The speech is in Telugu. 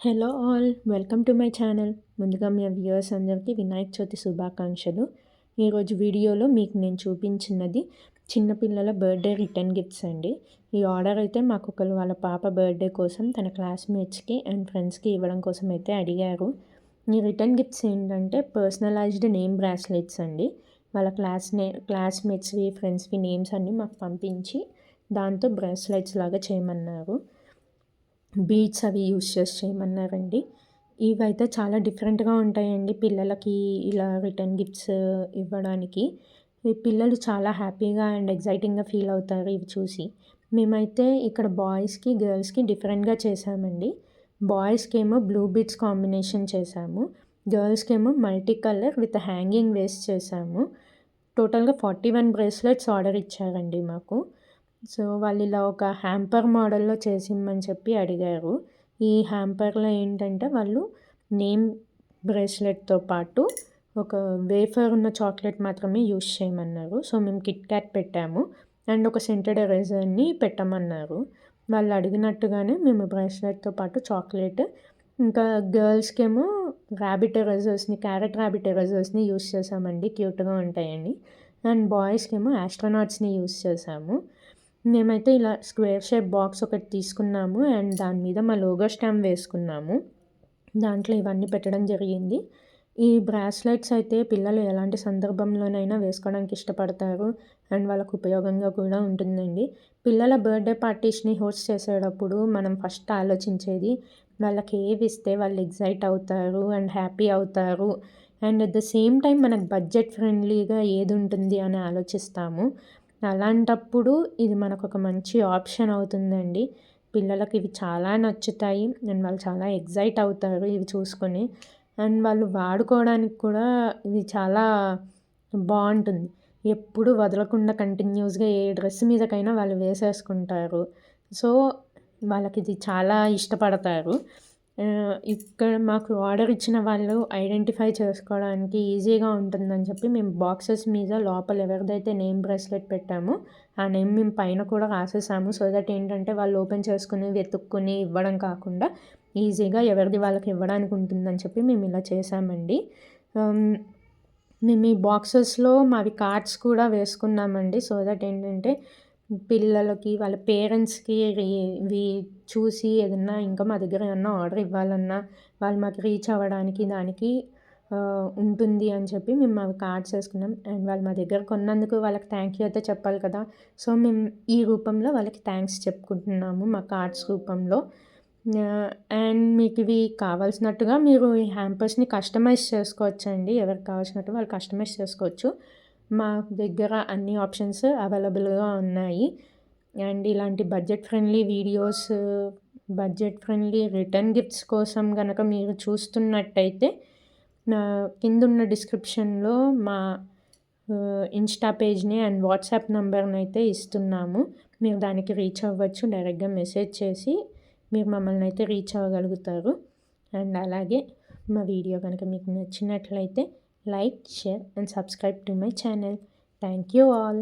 Hello all welcome to my channel. ముందుగా మీ వ్యూవర్స్ అందరికీ వినాయక చవితి శుభాకాంక్షలు. ఈరోజు వీడియోలో మీకు నేను చూపించినది చిన్నపిల్లల బర్త్డే రిటర్న్ గిఫ్ట్స్ అండి. ఈ ఆర్డర్ అయితే మాకొకరు వాళ్ళ పాప బర్త్డే కోసం తన క్లాస్మేట్స్కి అండ్ ఫ్రెండ్స్కి ఇవ్వడం కోసం అయితే అడిగారు. ఈ రిటర్న్ గిఫ్ట్స్ ఏంటంటే పర్సనలైజ్డ్ నేమ్ బ్రాస్లెట్స్ అండి. వాళ్ళ క్లాస్మేట్స్వి ఫ్రెండ్స్వి నేమ్స్ అన్నీ మాకు పంపించి దాంతో బ్రాస్లెట్స్ లాగా చేయమన్నారు. బీడ్స్ అవి యూస్ చేసి చేయమన్నారండి. ఇవైతే చాలా డిఫరెంట్గా ఉంటాయండి పిల్లలకి ఇలా రిటర్న్ గిఫ్ట్స్ ఇవ్వడానికి. ఈ పిల్లలు చాలా హ్యాపీగా అండ్ ఎక్సైటింగ్గా ఫీల్ అవుతారు ఇవి చూసి. మేమైతే ఇక్కడ బాయ్స్కి గర్ల్స్కి డిఫరెంట్గా చేసామండి. బాయ్స్కి ఏమో బ్లూ బీడ్స్ కాంబినేషన్ చేసాము, గర్ల్స్కి ఏమో multi colour with hanging waste చేసాము. టోటల్గా 41 బ్రేస్లెట్స్ ఆర్డర్ ఇచ్చారండి మాకు. సో వాళ్ళు ఇలా ఒక హ్యాంపర్ మోడల్లో చేసిమ్మని చెప్పి అడిగారు. ఈ హ్యాంపర్లో ఏంటంటే వాళ్ళు నేమ్ బ్రేస్లెట్తో పాటు ఒక వేఫర్ ఉన్న చాక్లెట్ మాత్రమే యూస్ చేయమన్నారు. సో మేము కిట్ క్యాట్ పెట్టాము అండ్ ఒక సెంటెడ్ ఎరేజర్ని పెట్టమన్నారు. వాళ్ళు అడిగినట్టుగానే మేము బ్రేస్లెట్తో పాటు చాక్లెట్, ఇంకా గర్ల్స్కి ఏమో క్యారెట్ ర్యాబిట్ ఎరేజర్స్ని యూస్ చేసామండి, క్యూట్గా ఉంటాయండి. అండ్ బాయ్స్కి ఏమో ఆస్ట్రోనాట్స్ని యూస్ చేసాము. మేమైతే ఇలా స్క్వేర్ షేప్ బాక్స్ ఒకటి తీసుకున్నాము అండ్ దాని మీద మా లోగో స్టాంప్ వేసుకున్నాము. దాంట్లో ఇవన్నీ పెట్టడం జరిగింది. ఈ బ్రాస్లెట్స్ అయితే పిల్లలు ఎలాంటి సందర్భంలోనైనా వేసుకోవడానికి ఇష్టపడతారు అండ్ వాళ్ళకు ఉపయోగంగా కూడా ఉంటుందండి. పిల్లల బర్త్డే పార్టీస్ని హోస్ట్ చేసేటప్పుడు మనం ఫస్ట్ ఆలోచించేది వాళ్ళకి ఏవి ఇస్తే వాళ్ళు ఎగ్జైట్ అవుతారు అండ్ హ్యాపీ అవుతారు and at the same time మనకు బడ్జెట్ ఫ్రెండ్లీగా ఏది ఉంటుంది అని ఆలోచిస్తాము. అలాంటప్పుడు ఇది మనకు ఒక మంచి ఆప్షన్ అవుతుందండి. పిల్లలకి ఇవి చాలా నచ్చుతాయి అండ్ వాళ్ళు చాలా ఎగ్జైట్ అవుతారు ఇవి చూసుకొని. అండ్ వాళ్ళు వాడుకోవడానికి కూడా ఇది చాలా బాగుంటుంది. ఎప్పుడు వదలకుండా కంటిన్యూస్గా ఏ డ్రెస్ మీదకైనా వాళ్ళు వేసేసుకుంటారు. సో వాళ్ళకి ఇది చాలా ఇష్టపడతారు. ఇక్కడ మాకు ఆర్డర్ ఇచ్చిన వాళ్ళు ఐడెంటిఫై చేసుకోవడానికి ఈజీగా ఉంటుందని చెప్పి మేము బాక్సెస్ మీద లోపల ఎవరిదైతే నేమ్ బ్రేస్లెట్ పెట్టామో ఆ నేమ్ మేము పైన కూడా రాసేసాము. సో దట్ ఏంటంటే వాళ్ళు ఓపెన్ చేసుకుని వెతుక్కుని ఇవ్వడం కాకుండా ఈజీగా ఎవరిది వాళ్ళకి ఇవ్వడానికి ఉంటుందని చెప్పి మేము ఇలా చేసామండి. మేము ఈ బాక్సెస్లో మావి కార్డ్స్ కూడా వేసుకున్నామండి. సో దట్ ఏంటంటే పిల్లలకి వాళ్ళ పేరెంట్స్కి ఇవి చూసి ఏదన్నా ఇంకా మా దగ్గర ఏమన్నా ఆర్డర్ ఇవ్వాలన్నా వాళ్ళు మాకు రీచ్ అవ్వడానికి దానికి ఉంటుంది అని చెప్పి మేము అవి కార్డ్స్ వేసుకున్నాం. అండ్ వాళ్ళు మా దగ్గర కొన్నందుకు వాళ్ళకి థ్యాంక్ యూ అయితే చెప్పాలి కదా. సో మేము ఈ రూపంలో వాళ్ళకి థ్యాంక్స్ చెప్పుకుంటున్నాము మా కార్డ్స్ రూపంలో. అండ్ మీకు ఇవి కావాల్సినట్టుగా మీరు ఈ హ్యాంపర్స్ని కస్టమైజ్ చేసుకోవచ్చండి. ఎవరికి కావాల్సినట్టు వాళ్ళు కస్టమైజ్ చేసుకోవచ్చు. మా దగ్గర అన్ని ఆప్షన్స్ అవైలబుల్గా ఉన్నాయి. అండ్ ఇలాంటి బడ్జెట్ ఫ్రెండ్లీ రిటర్న్ గిఫ్ట్స్ కోసం కనుక మీరు చూస్తున్నట్టయితే కిందున్న డిస్క్రిప్షన్లో మా ఇన్స్టా పేజ్ని అండ్ వాట్సాప్ నెంబర్ని అయితే ఇస్తున్నాము. మీరు దానికి రీచ్ అవ్వచ్చు. డైరెక్ట్గా మెసేజ్ చేసి మీరు మమ్మల్ని అయితే రీచ్ అవ్వగలుగుతారు. అండ్ అలాగే మా వీడియో కనుక మీకు నచ్చినట్లయితే like, share and subscribe to my channel. Thank you all.